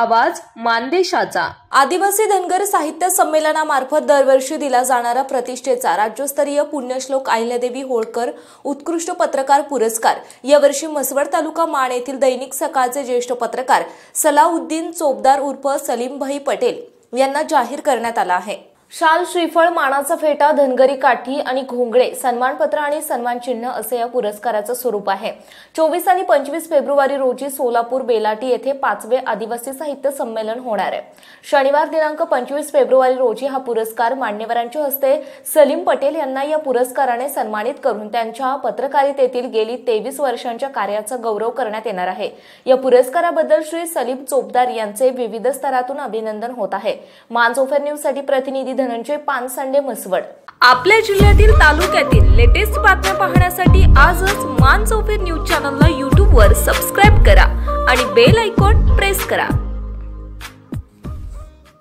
आवाज मानदेशाचा। आदिवासी धनगर साहित्य संमेलनामार्फत दरवर्षी दिला जाणारा प्रतिष्ठेचा राज्यस्तरीय पुण्यश्लोक अहिल्यादेवी होळकर उत्कृष्ट पत्रकार पुरस्कार यावर्षी म्हसवड तालुका माण येथील दैनिक सकाळचे ज्येष्ठ पत्रकार सलाउद्दीन चोपदार उर्फ सलीमभाई पटेल यांना जाहीर करण्यात आला आहे। शाल, श्रीफळ, मानाचा फेटा, धनगरी काठी आणि घोंगडे, सन्मानपत्र आणि सन्मान चिन्ह असे या पुरस्काराचं स्वरूप आहे। 24 आणि 25 फेब्रुवारी रोजी सोलापूर बेलाटी येथे 5वे आदिवासी साहित्य संमेलन होणार आहे। शनिवार दिनांक 25 फेब्रुवारी रोजी हा पुरस्कार मान्यवरांच्या हस्ते सलीम पटेल यांना या पुरस्काराने सन्मानित करून त्यांच्या पत्रकारितेतील गेली 23 वर्षांच्या कार्याचा गौरव करण्यात येणार आहे। या पुरस्काराबद्दल श्री सलीम चोपदार यांचे विविध स्तरातून अभिनंदन होत आहे। मानसोफर न्यूज साठी प्रतिनिधी धनंजय पानसंडे, म्हसवड। आपल्या जिल्ह्यातील तालुक्यातील लेटेस्ट बातम्या पाहण्यासाठी आजच मानसोफर न्यूज चॅनलला YouTube वर सबस्क्राइब करा आणि बेल आयकॉन प्रेस करा।